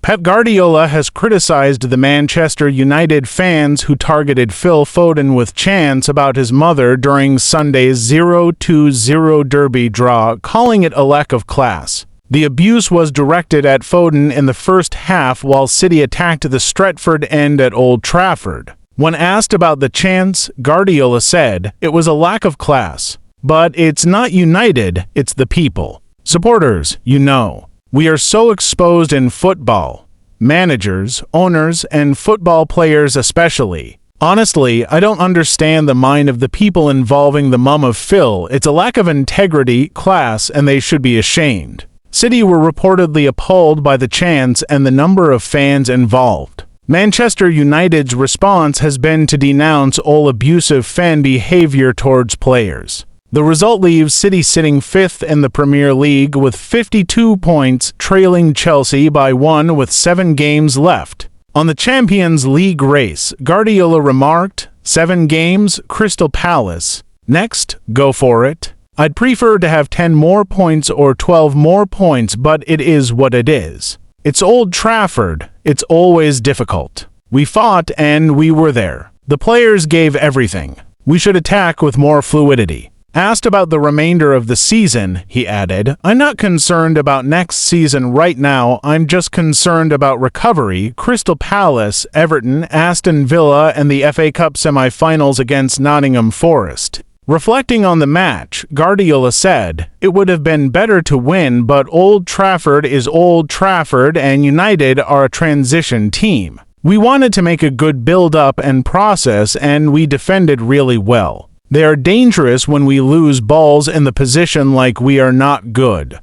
Pep Guardiola has criticized the Manchester United fans who targeted Phil Foden with chants about his mother during Sunday's 0-0 derby draw, calling it a lack of class. The abuse was directed at Foden in the first half while City attacked the Stretford end at Old Trafford. When asked about the chants, Guardiola said, "It was a lack of class. But it's not United, it's the people. Supporters, you know. We are so exposed in football. Managers, owners, and football players especially. Honestly, I don't understand the mind of the people involving the mum of Phil. It's a lack of integrity, class, and they should be ashamed." City were reportedly appalled by the chants and the number of fans involved. Manchester United's response has been to denounce all abusive fan behavior towards players. The result leaves City sitting fifth in the Premier League with 52 points, trailing Chelsea by 1 with 7 games left. On the Champions League race, Guardiola remarked, 7 games, Crystal Palace. Next, go for it. I'd prefer to have 10 more points or 12 more points, but it is what it is. It's Old Trafford. It's always difficult. We fought and we were there. The players gave everything. We should attack with more fluidity. Asked about the remainder of the season, he added, "I'm not concerned about next season right now, I'm just concerned about recovery, Crystal Palace, Everton, Aston Villa, and the FA Cup semi-finals against Nottingham Forest." Reflecting on the match, Guardiola said, "It would have been better to win, but Old Trafford is Old Trafford and United are a transition team. We wanted to make a good build-up and process, and we defended really well. They are dangerous when we lose balls in the position like we are not good."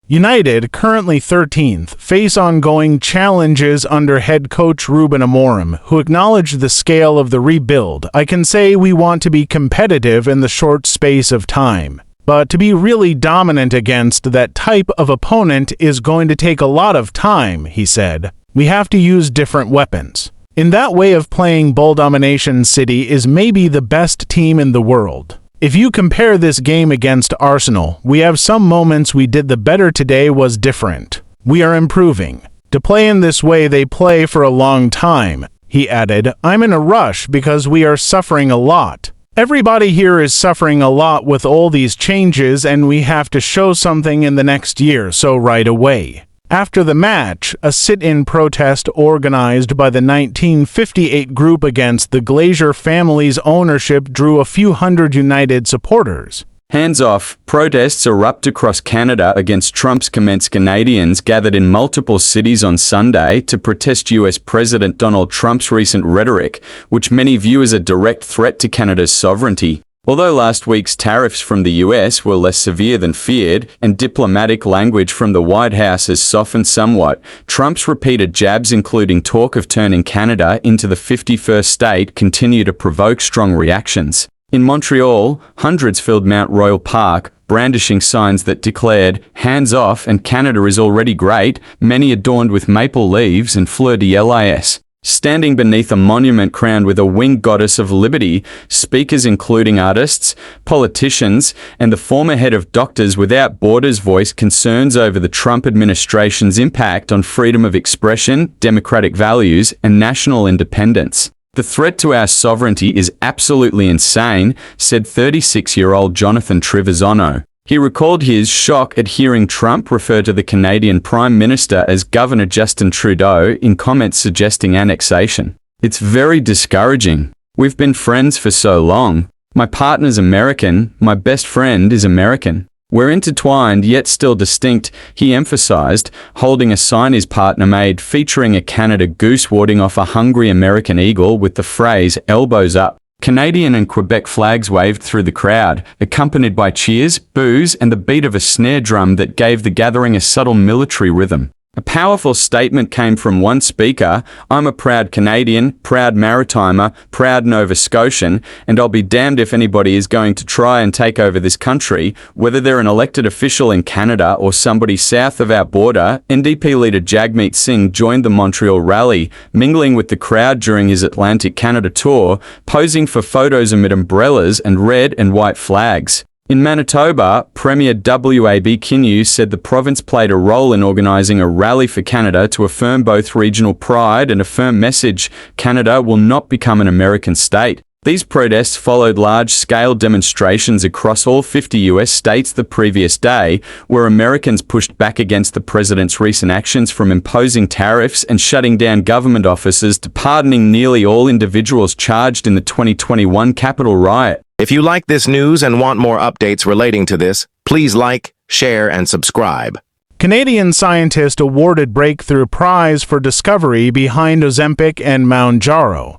United, currently 13th, face ongoing challenges under head coach Ruben Amorim, who acknowledged the scale of the rebuild. "I can say we want to be competitive in the short space of time. But to be really dominant against that type of opponent is going to take a lot of time," he said. "We have to use different weapons." In that way of playing ball domination, City is maybe the best team in the world. If you compare this game against Arsenal, we have some moments we did the better today was different. We are improving. To play in this way they play for a long time, he added. "I'm in a rush because we are suffering a lot. Everybody here is suffering a lot with all these changes and we have to show something in the next year, so right away." After the match, a sit-in protest organized by the 1958 group against the Glazer family's ownership drew a few hundred United supporters. Hands off. Protests erupt across Canada against Trump's comments. Canadians gathered in multiple cities on Sunday to protest US President Donald Trump's recent rhetoric, which many view as a direct threat to Canada's sovereignty. Although last week's tariffs from the US were less severe than feared, and diplomatic language from the White House has softened somewhat, Trump's repeated jabs, including talk of turning Canada into the 51st state, continue to provoke strong reactions. In Montreal, hundreds filled Mount Royal Park, brandishing signs that declared, "Hands off" and "Canada is already great," many adorned with maple leaves and fleur-de-lis. Standing beneath a monument crowned with a winged goddess of liberty, speakers including artists, politicians, and the former head of Doctors Without Borders voiced concerns over the Trump administration's impact on freedom of expression, democratic values, and national independence. "The threat to our sovereignty is absolutely insane," said 36-year-old Jonathan Trevisan. He recalled his shock at hearing Trump refer to the Canadian Prime Minister as Governor Justin Trudeau in comments suggesting annexation. "It's very discouraging. We've been friends for so long. My partner's American, my best friend is American. We're intertwined yet still distinct," he emphasized, holding a sign his partner made featuring a Canada goose warding off a hungry American eagle with the phrase "elbows up." Canadian and Quebec flags waved through the crowd, accompanied by cheers, boos, and the beat of a snare drum that gave the gathering a subtle military rhythm. A powerful statement came from one speaker: "I'm a proud Canadian, proud Maritimer, proud Nova Scotian, and I'll be damned if anybody is going to try and take over this country, whether they're an elected official in Canada or somebody south of our border." NDP leader Jagmeet Singh joined the Montreal rally, mingling with the crowd during his Atlantic Canada tour, posing for photos amid umbrellas and red and white flags. In Manitoba, Premier W.A.B. Kinnew said the province played a role in organising a rally for Canada to affirm both regional pride and a firm message: Canada will not become an American state. These protests followed large-scale demonstrations across all 50 US states the previous day, where Americans pushed back against the president's recent actions, from imposing tariffs and shutting down government offices to pardoning nearly all individuals charged in the 2021 Capitol riot. If you like this news and want more updates relating to this, please like, share, and subscribe. Canadian scientist awarded breakthrough prize for discovery behind Ozempic and Mounjaro.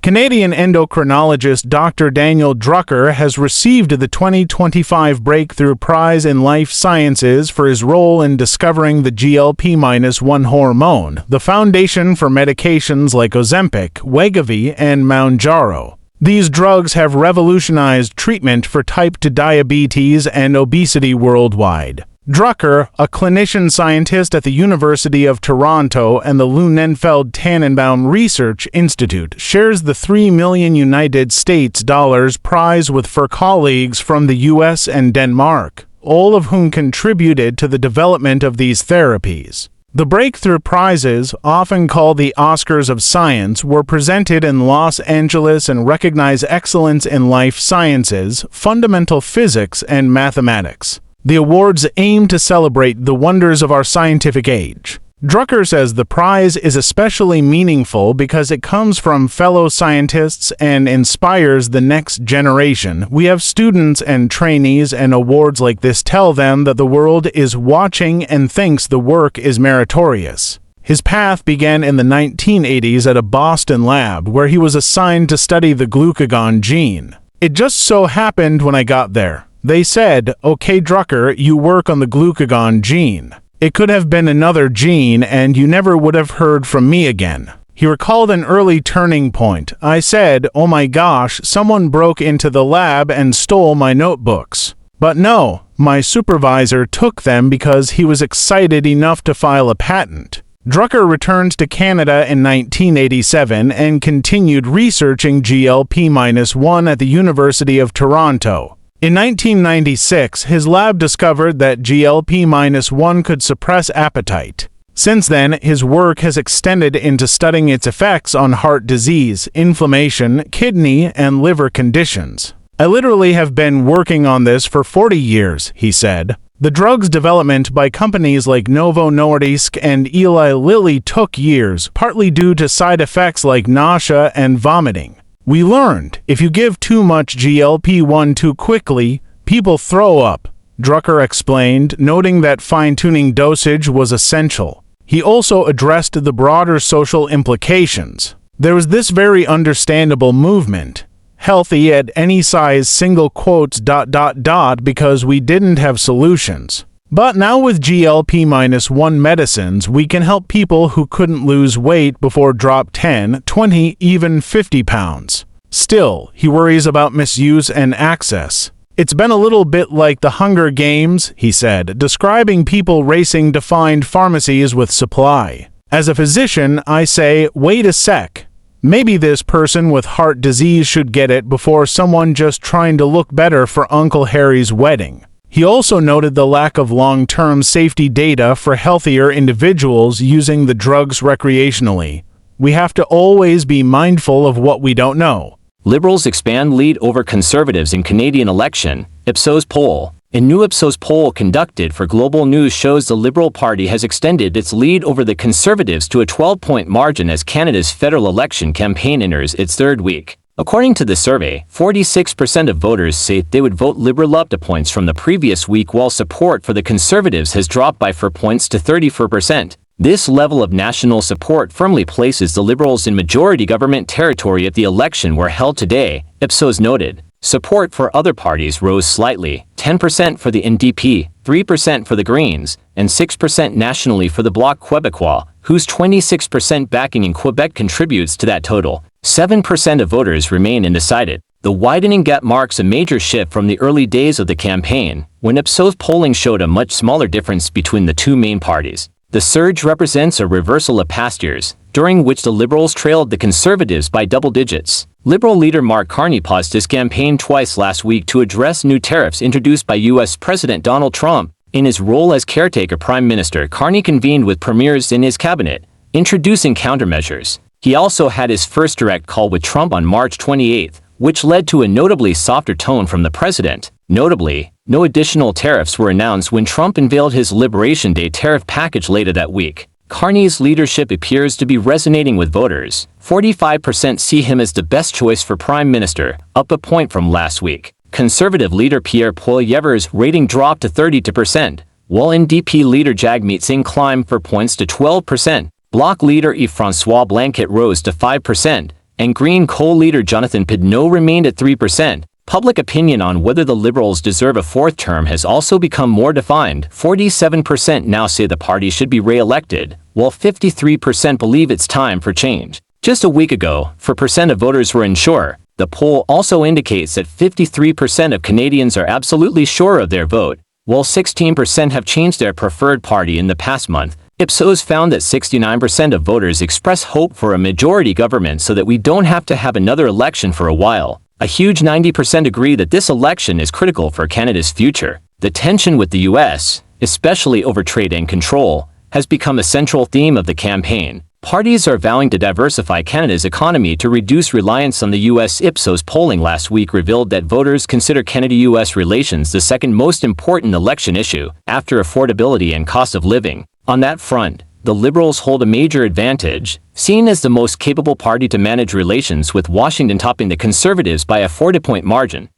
Canadian endocrinologist Dr. Daniel Drucker has received the 2025 Breakthrough Prize in Life Sciences for his role in discovering the GLP-1 hormone, the foundation for medications like Ozempic, Wegovy, and Mounjaro. These drugs have revolutionized treatment for type 2 diabetes and obesity worldwide. Drucker, a clinician scientist at the University of Toronto and the Lunenfeld Tannenbaum Research Institute, shares the $3 million United States prize with four colleagues from the US and Denmark, all of whom contributed to the development of these therapies. The breakthrough prizes, often called the Oscars of Science, were presented in Los Angeles and recognize excellence in life sciences, fundamental physics, and mathematics. The awards aim to celebrate the wonders of our scientific age. Drucker says the prize is especially meaningful because it comes from fellow scientists and inspires the next generation. We have students and trainees, and awards like this tell them that the world is watching and thinks the work is meritorious. His path began in the 1980s at a Boston lab where he was assigned to study the glucagon gene. It just so happened when I got there, they said, "Okay, Drucker, you work on the glucagon gene. It could have been another gene and you never would have heard from me again." He recalled an early turning point. "I said, oh my gosh, someone broke into the lab and stole my notebooks. But no, my supervisor took them because he was excited enough to file a patent." Drucker returned to Canada in 1987 and continued researching GLP-1 at the University of Toronto. In 1996, his lab discovered that GLP-1 could suppress appetite. Since then, his work has extended into studying its effects on heart disease, inflammation, kidney, and liver conditions. "I literally have been working on this for 40 years, he said. The drug's development by companies like Novo Nordisk and Eli Lilly took years, partly due to side effects like nausea and vomiting. We learned if you give too much GLP-1 too quickly, people throw up," Drucker explained, noting that fine-tuning dosage was essential. He also addressed the broader social implications. "There was this very understandable movement, healthy at any size, single quotes, ... because we didn't have solutions. But now with GLP-1 medicines, we can help people who couldn't lose weight before drop 10, 20, even 50 pounds. Still, he worries about misuse and access. "It's been a little bit like the Hunger Games," he said, describing people racing to find pharmacies with supply. "As a physician, I say, wait a sec. Maybe this person with heart disease should get it before someone just trying to look better for Uncle Harry's wedding." He also noted the lack of long-term safety data for healthier individuals using the drugs recreationally. "We have to always be mindful of what we don't know." Liberals expand lead over Conservatives in Canadian election, Ipsos poll. A new Ipsos poll conducted for Global News shows the Liberal Party has extended its lead over the Conservatives to a 12-point margin as Canada's federal election campaign enters its third week. According to the survey, 46% of voters say they would vote Liberal up to points from the previous week, while support for the Conservatives has dropped by 4 points to 34%. This level of national support firmly places the Liberals in majority government territory if the election were held today, Ipsos noted. Support for other parties rose slightly, 10% for the NDP, 3% for the Greens, and 6% nationally for the Bloc Québécois, whose 26% backing in Quebec contributes to that total. 7% of voters remain undecided. The widening gap marks a major shift from the early days of the campaign, when Ipsos polling showed a much smaller difference between the two main parties. The surge represents a reversal of past years, during which the Liberals trailed the Conservatives by double digits. Liberal leader Mark Carney paused his campaign twice last week to address new tariffs introduced by U.S. President Donald Trump. In his role as caretaker prime minister, Carney convened with premiers in his cabinet, introducing countermeasures. He also had his first direct call with Trump on March 28, which led to a notably softer tone from the president. Notably, no additional tariffs were announced when Trump unveiled his Liberation Day tariff package later that week. Carney's leadership appears to be resonating with voters. 45% see him as the best choice for prime minister, up a point from last week. Conservative leader Pierre Poilievre's rating dropped to 32%, while NDP leader Jagmeet Singh climbed 4 points to 12%. Bloc leader Yves-François Blanquet rose to 5%, and Green co-leader Jonathan Pidneau remained at 3%. Public opinion on whether the Liberals deserve a fourth term has also become more defined. 47% now say the party should be re-elected, while 53% believe it's time for change. Just a week ago, 4% of voters were unsure. The poll also indicates that 53% of Canadians are absolutely sure of their vote, while 16% have changed their preferred party in the past month. Ipsos found that 69% of voters express hope for a majority government so that we don't have to have another election for a while. A huge 90% agree that this election is critical for Canada's future. The tension with the U.S., especially over trade and control, has become a central theme of the campaign. Parties are vowing to diversify Canada's economy to reduce reliance on the U.S. Ipsos polling last week revealed that voters consider Canada-U.S. relations the second most important election issue, after affordability and cost of living. On that front, the Liberals hold a major advantage, seen as the most capable party to manage relations with Washington, topping the Conservatives by a 40-point margin.